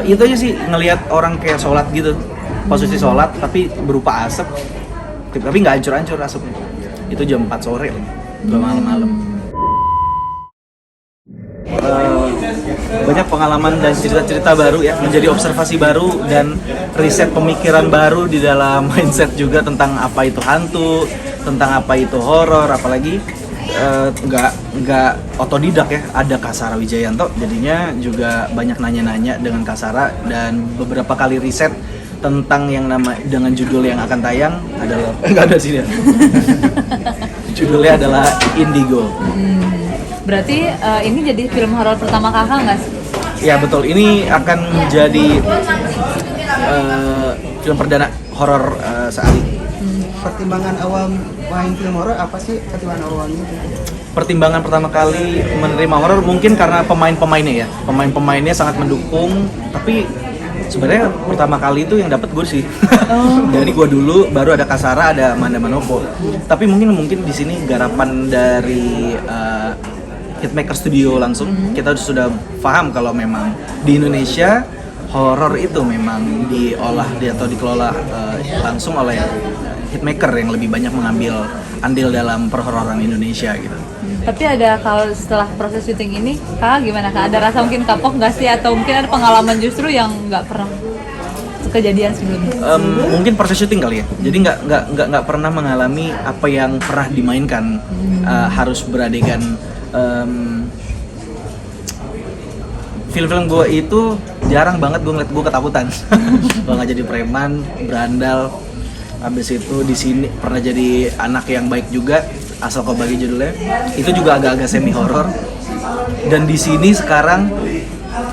Itu aja sih, ngelihat orang kayak sholat gitu, posisi sholat tapi berupa asap, tapi nggak hancur-hancur asapnya. Itu jam 4 sore lagi, belum malam-malam. Banyak pengalaman dan cerita-cerita baru ya, menjadi observasi baru dan riset pemikiran baru di dalam mindset juga tentang apa itu hantu, tentang apa itu horor, apalagi nggak otodidak ya, ada Kasara Wijayanto, jadinya juga banyak nanya-nanya dengan Kasara dan beberapa kali riset tentang yang nama dengan judul yang akan tayang adalah nggak ada sih ya. Judulnya adalah Indigo. Berarti ini jadi film horor pertama kakak nggak sih? Ya betul, ini akan menjadi film perdana horor saat ini. Pertimbangan awal main film horor apa sih pertimbangan awalnya? Pertimbangan pertama kali menerima horor mungkin karena pemain-pemainnya ya. Pemain-pemainnya sangat mendukung, tapi sebenarnya pertama kali itu yang dapat gue sih. Dari gue dulu, baru ada Kasara, ada Amanda Manopo. Tapi mungkin di sini garapan dari Hitmaker Studio langsung. Kita sudah paham kalau memang di Indonesia horor itu memang diolah atau dikelola langsung oleh Hitmaker yang lebih banyak mengambil andil dalam perhororan Indonesia gitu. Tapi ada, kalau setelah proses syuting ini, kakak gimana kak? Ada rasa mungkin kapok nggak sih? Atau mungkin ada pengalaman justru yang nggak pernah kejadian sebelumnya? Mungkin proses syuting kali ya. Jadi nggak pernah mengalami apa yang pernah dimainkan. Harus beradegan. Film-film gue itu jarang banget gue ngeliat gue ketakutan. Gue nggak jadi preman, berandal. Habis itu di sini pernah jadi anak yang baik juga, asal kau bagi judulnya. Itu juga agak-agak semi horor. Dan di sini sekarang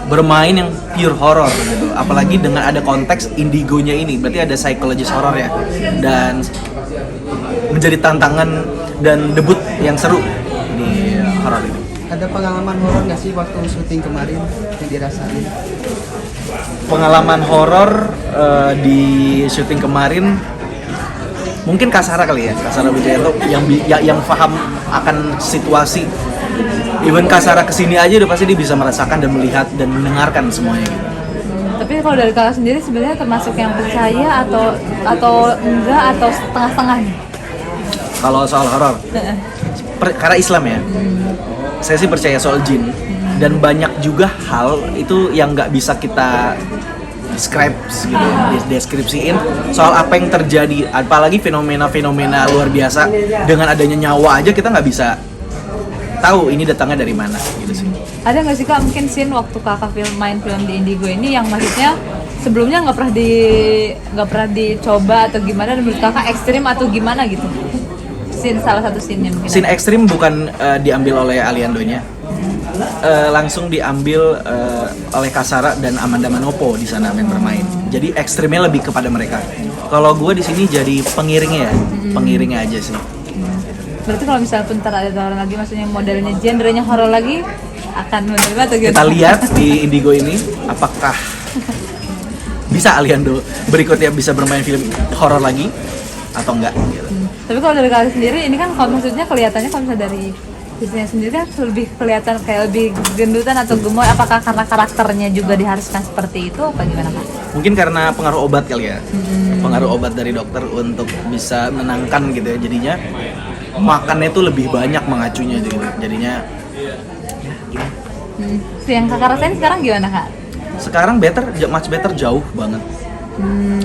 bermain yang pure horror gitu. Apalagi dengan ada konteks indigonya ini, berarti ada psychologist horror ya. Dan menjadi tantangan dan debut yang seru di horror ini. Ada pengalaman horor nggak sih waktu syuting kemarin yang dirasain? Pengalaman horor di syuting kemarin mungkin Kasara kali ya, Kasara Wijayanto yang paham akan situasi. Even Kasara kesini aja udah pasti dia bisa merasakan dan melihat dan mendengarkan semuanya gitu. Tapi kalau dari kakak sendiri sebenarnya termasuk yang percaya atau enggak, atau setengah-setengah nih? Kalau soal horor, karena Islam ya, saya sih percaya soal jin. Dan banyak juga hal itu yang nggak bisa kita describe gitu, deskripsiin soal apa yang terjadi, apalagi fenomena-fenomena luar biasa. Dengan adanya nyawa aja kita nggak bisa tahu ini datangnya dari mana gitu sih. Ada nggak sih kak mungkin scene waktu kakak main film di Indigo ini yang maksudnya sebelumnya nggak pernah dicoba atau gimana, dan menurut kakak ekstrim atau gimana gitu? Salah satu scene-nya mungkin. Scene ekstrim bukan diambil oleh Aliandonya. Langsung diambil oleh Kasara dan Amanda Manopo di sana main bermain. Jadi ekstrimnya lebih kepada mereka. Kalau gue di sini jadi pengiringnya ya, pengiringnya aja sih. Berarti kalau misalnya bentar ada tawaran lagi, maksudnya modelnya genrenya horor lagi, akan menerima atau gimana? Kita lihat di Indigo ini apakah bisa Aliando berikutnya bisa bermain film horor lagi atau enggak gitu. Tapi kalau dari kalian sendiri, ini kan kalau maksudnya kelihatannya kalau misalnya dari Disney sendiri kan lebih kelihatan kayak lebih gendutan atau gemoy, apakah karena karakternya juga diharuskan seperti itu apa gimana kak? Mungkin karena pengaruh obat kali ya, pengaruh obat dari dokter untuk bisa menenangkan gitu ya, jadinya makannya tuh lebih banyak mengacunya gitu, jadinya Yang kakak rasain sekarang gimana kak? Sekarang much better, jauh banget.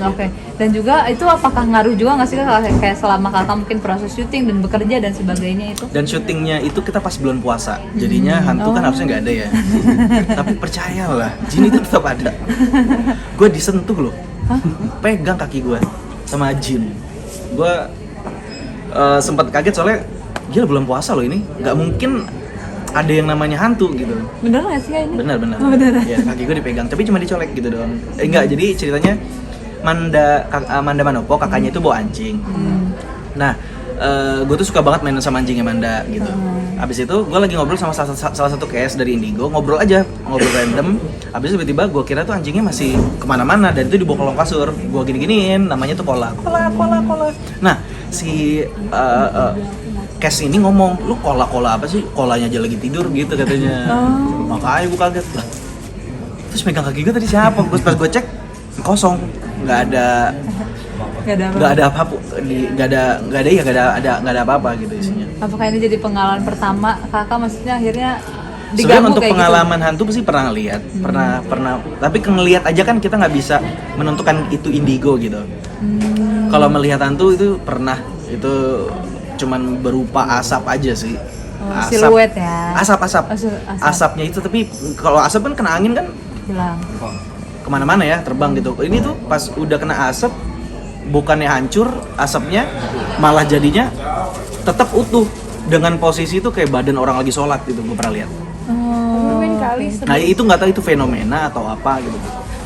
Oke. Dan juga itu apakah ngaruh juga nggak sih kak, kayak selama kakak mungkin proses syuting dan bekerja dan sebagainya itu? Dan syutingnya itu kita pas bulan puasa, jadinya hantu kan harusnya nggak ada ya. Tapi percayalah, jin itu tetap ada. Gue disentuh loh, pegang kaki gue sama jin. Gue sempat kaget soalnya, gila bulan puasa loh ini, nggak mungkin ada yang namanya hantu gitu. Bener nggak sih ini? Bener. Oh, bener. Ya kaki gue dipegang, tapi cuma dicolek gitu doang. Enggak, jadi ceritanya Amanda Manopo kakaknya itu bawa anjing. Nah, gue tuh suka banget main sama anjingnya Amanda gitu. Abis itu gue lagi ngobrol sama salah satu case dari Indigo, ngobrol random. Abis itu tiba-tiba gue kira tuh anjingnya masih kemana-mana dan itu dibawa kolong kasur. Gue gini-giniin, namanya tuh kola. Nah, si case ini ngomong, lu kola apa sih? Kolanya aja lagi tidur gitu katanya. Makanya gue kaget lah. terus megang kaki gue tadi siapa? Terus pas gue cek kosong, nggak ada apa-apa, nggak ada apa-apa gitu isinya. Apakah ini jadi pengalaman pertama kakak, maksudnya akhirnya Sebenarnya diganggu untuk kayak pengalaman hantu sih pernah lihat, pernah. Tapi ngelihat aja kan kita nggak bisa menentukan itu indigo gitu. Kalau melihat hantu itu pernah, itu cuman berupa asap aja sih. Siluet ya. Asap. Asap. Asapnya itu, tapi kalau asap kan kena angin kan Hilang. kemana-mana ya, terbang gitu. Ini tuh pas udah kena asap, bukannya hancur asapnya, malah jadinya tetap utuh dengan posisi itu kayak badan orang lagi sholat gitu, gue pernah lihat. Mungkin kali Nah itu nggak tahu itu fenomena atau apa gitu.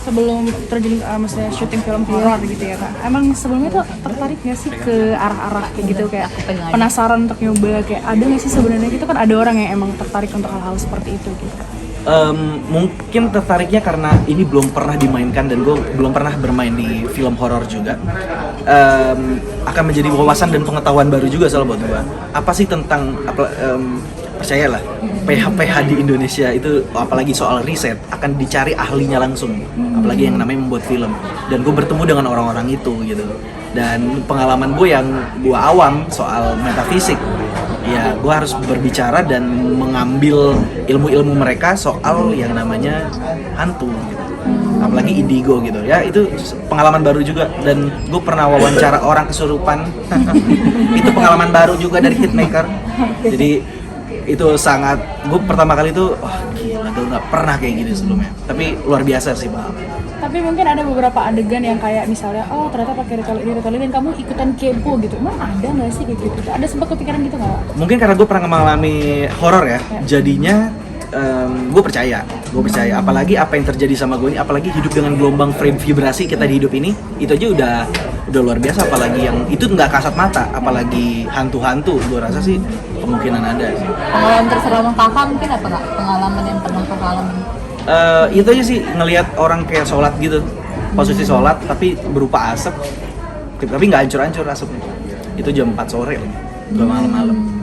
sebelum terjun maksudnya syuting film horor gitu ya kak, emang sebelumnya tuh tertarik nggak sih ke arah-arah kayak gitu, kayak pengen aja. penasaran untuk nyoba, kayak ada nggak sih sebenarnya gitu kan, ada orang yang emang tertarik untuk hal-hal seperti itu gitu. Mungkin tertariknya karena ini belum pernah dimainkan dan gue belum pernah bermain di film horor juga. Akan menjadi wawasan dan pengetahuan baru juga soal buat gue. Apa sih tentang percayalah PH di Indonesia itu, apalagi soal riset akan dicari ahlinya langsung, apalagi yang namanya membuat film. Dan gue bertemu dengan orang-orang itu gitu. Dan pengalaman gue yang gue awam soal metafisik, ya gue harus berbicara dan mengambil ilmu-ilmu mereka soal yang namanya hantu gitu. Apalagi indigo gitu ya, itu pengalaman baru juga. Dan gue pernah wawancara orang kesurupan itu pengalaman baru juga dari Hitmaker. Jadi itu sangat, gue pertama kali itu wah gila, gue nggak pernah kayak gini sebelumnya, tapi luar biasa sih Pak. Tapi mungkin ada beberapa adegan yang kayak misalnya, oh ternyata pakai ritual ini dan kamu ikutan kepo gitu, emang ada nggak sih kayak gitu? Ada sempat kepikiran gitu nggak? Mungkin karena gue pernah mengalami horor ya, jadinya gue percaya, apalagi apa yang terjadi sama gue ini, apalagi hidup dengan gelombang frame vibrasi kita di hidup ini, itu aja udah luar biasa, apalagi yang itu nggak kasat mata, apalagi hantu-hantu, gue rasa sih kemungkinan ada sih. Pengalaman terseram kakak mungkin apa kak? Pengalaman yang pernah kakak alami? Itu aja sih, ngelihat orang kayak sholat gitu, posisi sholat tapi berupa asap, tapi nggak hancur-hancur asapnya. Itu jam 4 sore lagi, udah malam-malam.